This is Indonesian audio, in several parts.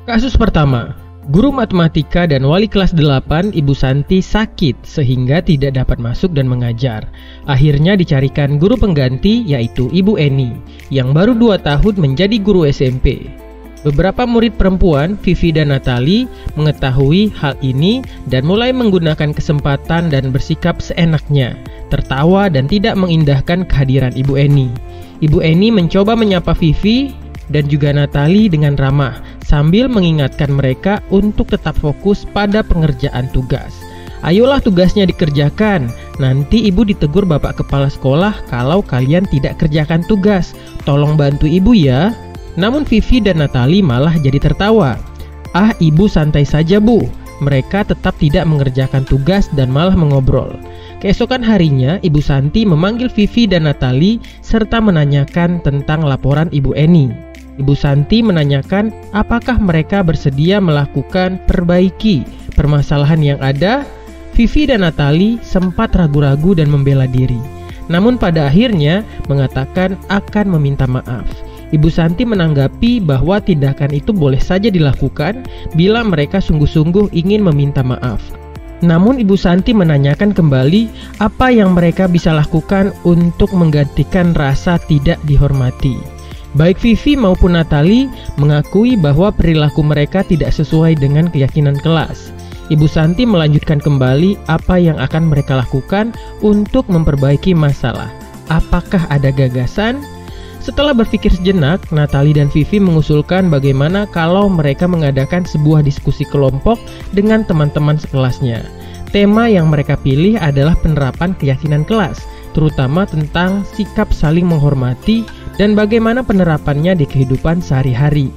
Kasus pertama, guru matematika dan wali kelas 8 Ibu Santi sakit sehingga tidak dapat masuk dan mengajar. Akhirnya dicarikan guru pengganti yaitu Ibu Eni yang baru 2 tahun menjadi guru SMP. Beberapa murid perempuan, Vivi dan Natali, mengetahui hal ini dan mulai menggunakan kesempatan dan bersikap seenaknya, tertawa dan tidak mengindahkan kehadiran Ibu Eni. Ibu Eni mencoba menyapa Vivi dan juga Natali dengan ramah sambil mengingatkan mereka untuk tetap fokus pada pengerjaan tugas. Ayolah tugasnya dikerjakan, nanti ibu ditegur bapak kepala sekolah kalau kalian tidak kerjakan tugas. Tolong bantu ibu ya. Namun Vivi dan Natali malah jadi tertawa. Ah, ibu santai saja bu. Mereka tetap tidak mengerjakan tugas dan malah mengobrol. Keesokan harinya, Ibu Santi memanggil Vivi dan Natali serta menanyakan tentang laporan Ibu Eni. Ibu Santi menanyakan apakah mereka bersedia melakukan perbaiki permasalahan yang ada. Vivi dan Natali sempat ragu-ragu dan membela diri. Namun pada akhirnya mengatakan akan meminta maaf. Ibu Santi menanggapi bahwa tindakan itu boleh saja dilakukan bila mereka sungguh-sungguh ingin meminta maaf. Namun Ibu Santi menanyakan kembali apa yang mereka bisa lakukan untuk menggantikan rasa tidak dihormati. Baik Vivi maupun Natali mengakui bahwa perilaku mereka tidak sesuai dengan keyakinan kelas. Ibu Santi melanjutkan kembali apa yang akan mereka lakukan untuk memperbaiki masalah. Apakah ada gagasan? Setelah berpikir sejenak, Natali dan Vivi mengusulkan bagaimana kalau mereka mengadakan sebuah diskusi kelompok dengan teman-teman sekelasnya. Tema yang mereka pilih adalah penerapan keyakinan kelas, terutama tentang sikap saling menghormati dan bagaimana penerapannya di kehidupan sehari-hari.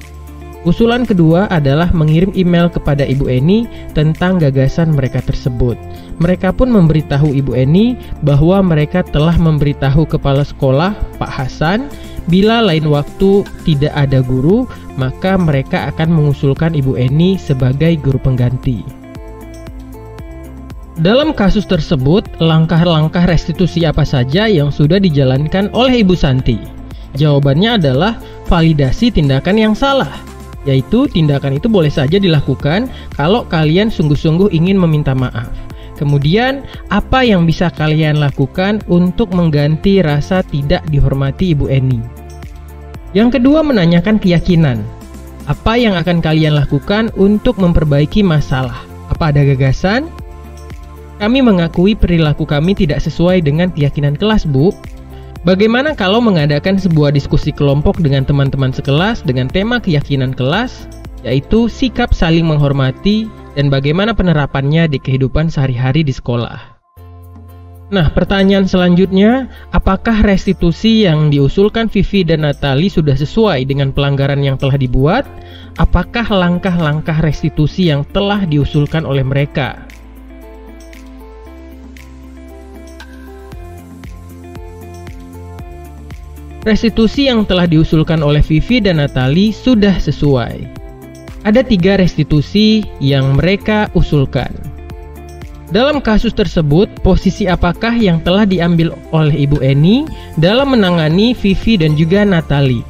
Usulan kedua adalah mengirim email kepada Ibu Eni tentang gagasan mereka tersebut. Mereka pun memberitahu Ibu Eni bahwa mereka telah memberitahu kepala sekolah, Pak Hasan, bila lain waktu tidak ada guru, maka mereka akan mengusulkan Ibu Eni sebagai guru pengganti. Dalam kasus tersebut, langkah-langkah restitusi apa saja yang sudah dijalankan oleh Ibu Santi? Jawabannya adalah validasi tindakan yang salah, yaitu tindakan itu boleh saja dilakukan kalau kalian sungguh-sungguh ingin meminta maaf. Kemudian, apa yang bisa kalian lakukan untuk mengganti rasa tidak dihormati Ibu Eni? Yang kedua, menanyakan keyakinan. Apa yang akan kalian lakukan untuk memperbaiki masalah? Apa ada gagasan? Kami mengakui perilaku kami tidak sesuai dengan keyakinan kelas, Bu. Bagaimana kalau mengadakan sebuah diskusi kelompok dengan teman-teman sekelas dengan tema keyakinan kelas, yaitu sikap saling menghormati dan bagaimana penerapannya di kehidupan sehari-hari di sekolah. Nah, pertanyaan selanjutnya, apakah restitusi yang diusulkan Vivi dan Natali sudah sesuai dengan pelanggaran yang telah dibuat? Apakah langkah-langkah restitusi yang telah diusulkan oleh mereka? Restitusi yang telah diusulkan oleh Vivi dan Natali sudah sesuai. Ada 3 restitusi yang mereka usulkan. Dalam kasus tersebut, posisi apakah yang telah diambil oleh Ibu Eni dalam menangani Vivi dan juga Natali?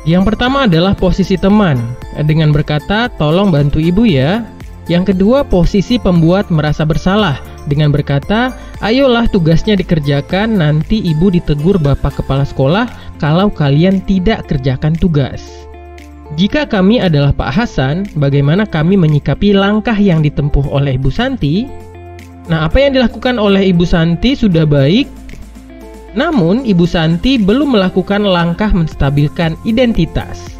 Yang pertama adalah posisi teman, dengan berkata, tolong bantu ibu ya. Yang kedua, posisi pembuat merasa bersalah, dengan berkata, ayolah tugasnya dikerjakan, nanti ibu ditegur bapak kepala sekolah kalau kalian tidak kerjakan tugas. Jika kami adalah Pak Hasan, bagaimana kami menyikapi langkah yang ditempuh oleh Ibu Santi? Nah, apa yang dilakukan oleh Ibu Santi sudah baik, namun Ibu Santi belum melakukan langkah menstabilkan identitas.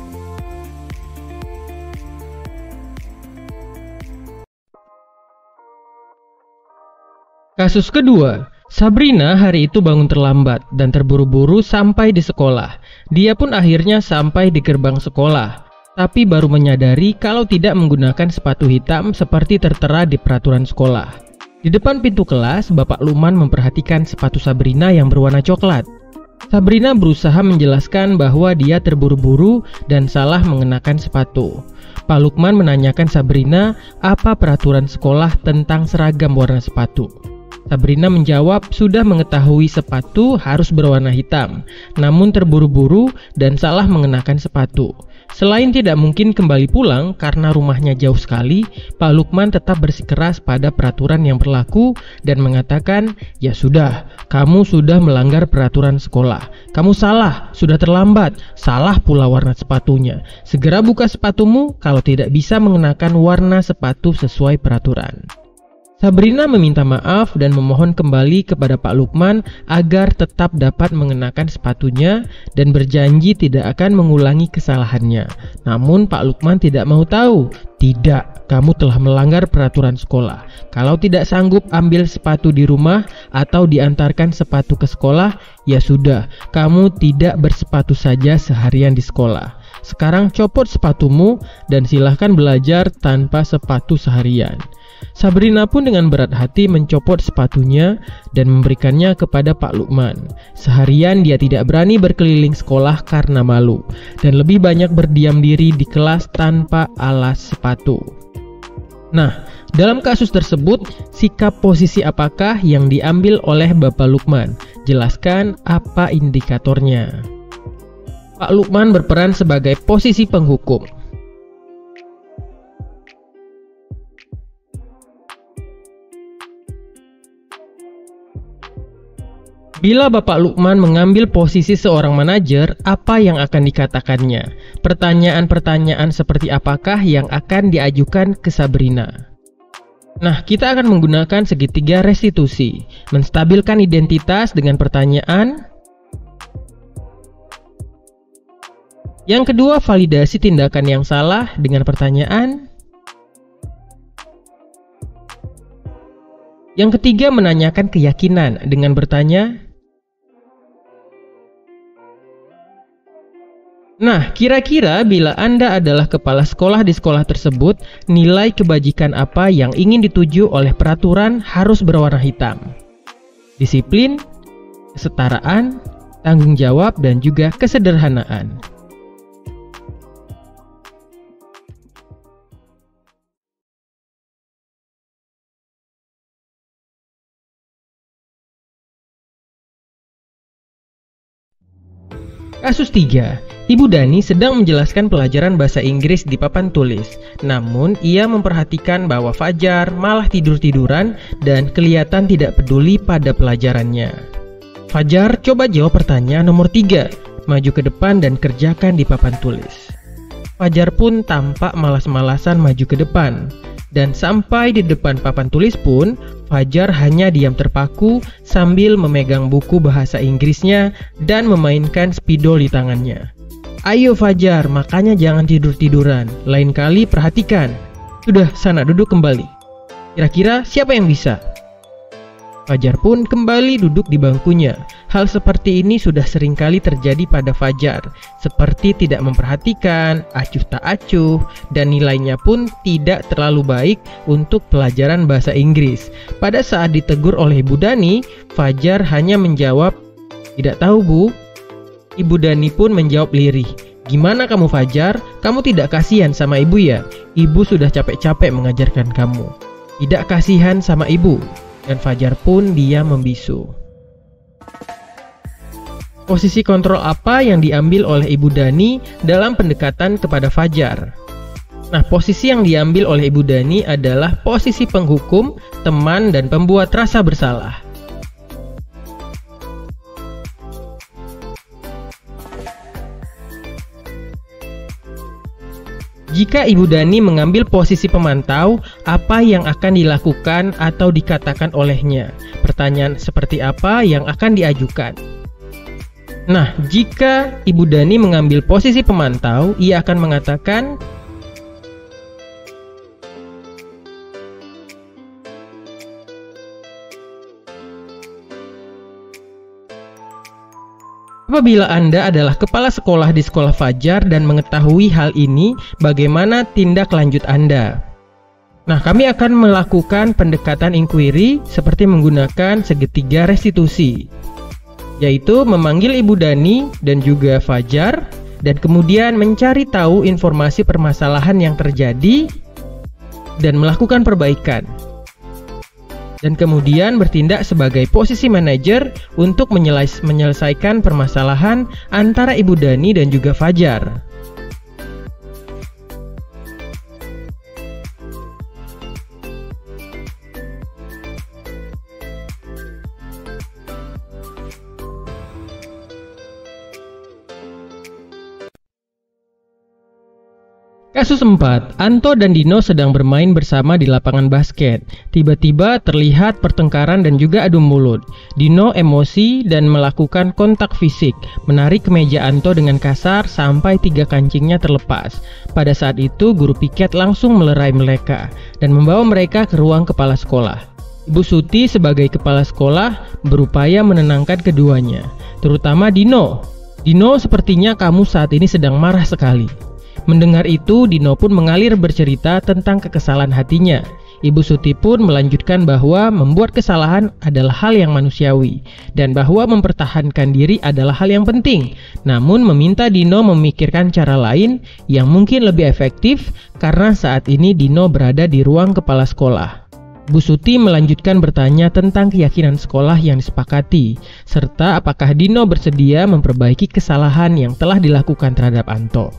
Kasus kedua, Sabrina hari itu bangun terlambat dan terburu-buru sampai di sekolah. Dia pun akhirnya sampai di gerbang sekolah, tapi baru menyadari kalau tidak menggunakan sepatu hitam seperti tertera di peraturan sekolah. Di depan pintu kelas, Bapak Lukman memperhatikan sepatu Sabrina yang berwarna coklat. Sabrina berusaha menjelaskan bahwa dia terburu-buru dan salah mengenakan sepatu. Pak Lukman menanyakan Sabrina apa peraturan sekolah tentang seragam warna sepatu. Sabrina menjawab sudah mengetahui sepatu harus berwarna hitam, namun terburu-buru dan salah mengenakan sepatu. Selain tidak mungkin kembali pulang karena rumahnya jauh sekali, Pak Lukman tetap bersikeras pada peraturan yang berlaku dan mengatakan, "Ya sudah, kamu sudah melanggar peraturan sekolah. Kamu salah, sudah terlambat. Salah pula warna sepatunya. Segera buka sepatumu kalau tidak bisa mengenakan warna sepatu sesuai peraturan." Sabrina meminta maaf dan memohon kembali kepada Pak Lukman agar tetap dapat mengenakan sepatunya dan berjanji tidak akan mengulangi kesalahannya. Namun Pak Lukman tidak mau tahu. "Tidak, kamu telah melanggar peraturan sekolah. Kalau tidak sanggup ambil sepatu di rumah atau diantarkan sepatu ke sekolah, ya sudah, kamu tidak bersepatu saja seharian di sekolah. Sekarang copot sepatumu dan silahkan belajar tanpa sepatu seharian." Sabrina pun dengan berat hati mencopot sepatunya dan memberikannya kepada Pak Lukman. Seharian dia tidak berani berkeliling sekolah karena malu dan lebih banyak berdiam diri di kelas tanpa alas sepatu. Nah, dalam kasus tersebut, sikap posisi apakah yang diambil oleh Bapak Lukman? Jelaskan apa indikatornya. Pak Lukman berperan sebagai posisi penghukum. Bila Bapak Lukman mengambil posisi seorang manajer, apa yang akan dikatakannya? Pertanyaan-pertanyaan seperti apakah yang akan diajukan ke Sabrina? Nah, kita akan menggunakan segitiga restitusi, menstabilkan identitas dengan pertanyaan. Yang kedua, validasi tindakan yang salah dengan pertanyaan. Yang ketiga, menanyakan keyakinan dengan bertanya. Nah, kira-kira bila Anda adalah kepala sekolah di sekolah tersebut, nilai kebajikan apa yang ingin dituju oleh peraturan harus berwarna hitam? Disiplin, kesetaraan, tanggung jawab, dan juga kesederhanaan. Kasus 3. Ibu Dani sedang menjelaskan pelajaran bahasa Inggris di papan tulis. Namun, ia memperhatikan bahwa Fajar malah tidur-tiduran dan kelihatan tidak peduli pada pelajarannya. Fajar, coba jawab pertanyaan nomor 3. Maju ke depan dan kerjakan di papan tulis. Fajar pun tampak malas-malasan maju ke depan. Dan sampai di depan papan tulis pun, Fajar hanya diam terpaku sambil memegang buku bahasa Inggrisnya dan memainkan spidol di tangannya. "Ayo Fajar, makanya jangan tidur-tiduran. Lain kali perhatikan. Sudah, sana duduk kembali. Kira-kira siapa yang bisa?" Fajar pun kembali duduk di bangkunya. Hal seperti ini sudah seringkali terjadi pada Fajar, seperti tidak memperhatikan, acuh tak acuh, dan nilainya pun tidak terlalu baik untuk pelajaran bahasa Inggris. Pada saat ditegur oleh Ibu Dani, Fajar hanya menjawab, "Tidak tahu, Bu." Ibu Dani pun menjawab lirih, "Gimana kamu Fajar? Kamu tidak kasihan sama ibu ya? Ibu sudah capek-capek mengajarkan kamu." "Tidak kasihan sama ibu." Dan Fajar pun diam membisu. Posisi kontrol apa yang diambil oleh Ibu Dani dalam pendekatan kepada Fajar? Nah, posisi yang diambil oleh Ibu Dani adalah posisi penghukum, teman, dan pembuat rasa bersalah. Jika Ibu Dani mengambil posisi pemantau, apa yang akan dilakukan atau dikatakan olehnya? Pertanyaan seperti apa yang akan diajukan? Nah, jika Ibu Dani mengambil posisi pemantau, ia akan mengatakan, "Apabila Anda adalah kepala sekolah di sekolah Fajar dan mengetahui hal ini, bagaimana tindak lanjut Anda?" Nah, kami akan melakukan pendekatan inquiry seperti menggunakan segitiga restitusi, yaitu memanggil Ibu Dani dan juga Fajar, dan kemudian mencari tahu informasi permasalahan yang terjadi dan melakukan perbaikan. Dan kemudian bertindak sebagai posisi manajer untuk menyelesaikan permasalahan antara Ibu Dani dan juga Fajar. Kasus 4, Anto dan Dino sedang bermain bersama di lapangan basket. Tiba-tiba terlihat pertengkaran dan juga adu mulut. Dino emosi dan melakukan kontak fisik, menarik kemeja Anto dengan kasar sampai 3 kancingnya terlepas. Pada saat itu guru piket langsung melerai mereka dan membawa mereka ke ruang kepala sekolah. Ibu Suti sebagai kepala sekolah berupaya menenangkan keduanya, terutama Dino. Dino, sepertinya kamu saat ini sedang marah sekali. Mendengar itu, Dino pun mengalir bercerita tentang kekesalan hatinya. Ibu Suti pun melanjutkan bahwa membuat kesalahan adalah hal yang manusiawi dan bahwa mempertahankan diri adalah hal yang penting. Namun meminta Dino memikirkan cara lain yang mungkin lebih efektif karena saat ini Dino berada di ruang kepala sekolah. Bu Suti melanjutkan bertanya tentang keyakinan sekolah yang disepakati, serta apakah Dino bersedia memperbaiki kesalahan yang telah dilakukan terhadap Anto.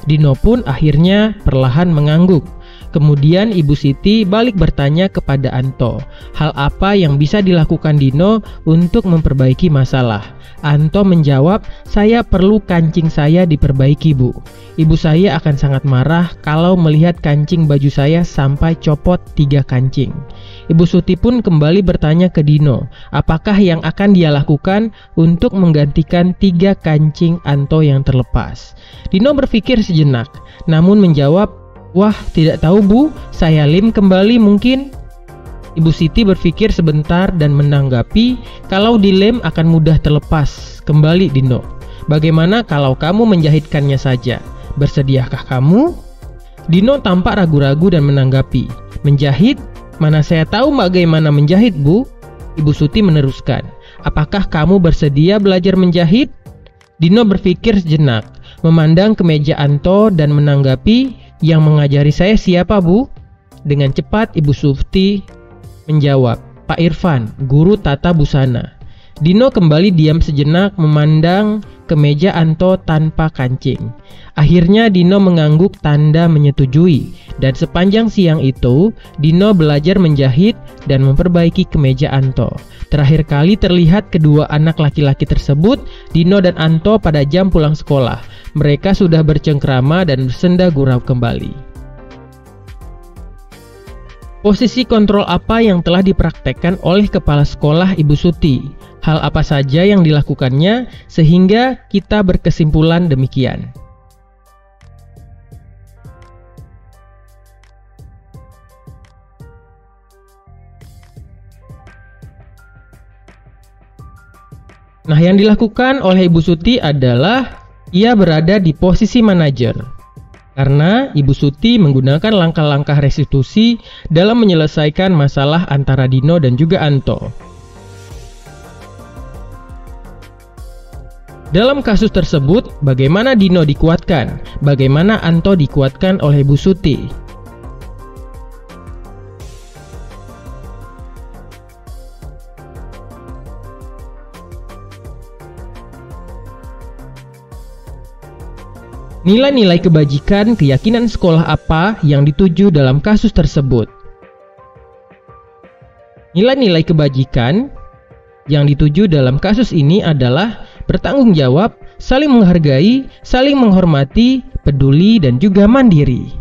Dino pun akhirnya perlahan mengangguk. Kemudian Ibu Siti balik bertanya kepada Anto, hal apa yang bisa dilakukan Dino untuk memperbaiki masalah. Anto menjawab, saya perlu kancing saya diperbaiki, Bu. Ibu saya akan sangat marah kalau melihat kancing baju saya sampai copot 3 kancing. Ibu Suti pun kembali bertanya ke Dino, apakah yang akan dia lakukan untuk menggantikan 3 kancing Anto yang terlepas. Dino berpikir sejenak, namun menjawab, wah, tidak tahu Bu, saya lem kembali mungkin. Ibu Siti berpikir sebentar dan menanggapi, kalau dilem akan mudah terlepas. Kembali Dino, bagaimana kalau kamu menjahitkannya saja? Bersediakah kamu? Dino tampak ragu-ragu dan menanggapi, menjahit? Mana saya tahu bagaimana menjahit, Bu? Ibu Suti meneruskan, apakah kamu bersedia belajar menjahit? Dino berpikir sejenak, memandang ke meja Anto dan menanggapi, yang mengajari saya siapa, Bu? Dengan cepat Ibu Suti menjawab, Pak Irfan, guru tata busana. Dino kembali diam sejenak memandang ke meja Anto tanpa kancing. Akhirnya Dino mengangguk tanda menyetujui, dan sepanjang siang itu Dino belajar menjahit dan memperbaiki kemeja Anto. Terakhir kali terlihat kedua anak laki-laki tersebut, Dino dan Anto, pada jam pulang sekolah. Mereka sudah bercengkrama dan bersenda gurau kembali. Posisi kontrol apa yang telah dipraktekkan oleh kepala sekolah Ibu Suti? Hal apa saja yang dilakukannya sehingga kita berkesimpulan demikian? Nah, yang dilakukan oleh Ibu Suti adalah ia berada di posisi manajer. Karena Ibu Suti menggunakan langkah-langkah restitusi dalam menyelesaikan masalah antara Dino dan juga Anto. Dalam kasus tersebut, bagaimana Dino dikuatkan? Bagaimana Anto dikuatkan oleh Bu Suti? Nilai-nilai kebajikan keyakinan sekolah apa yang dituju dalam kasus tersebut? Nilai-nilai kebajikan yang dituju dalam kasus ini adalah bertanggung jawab, saling menghargai, saling menghormati, peduli, dan juga mandiri.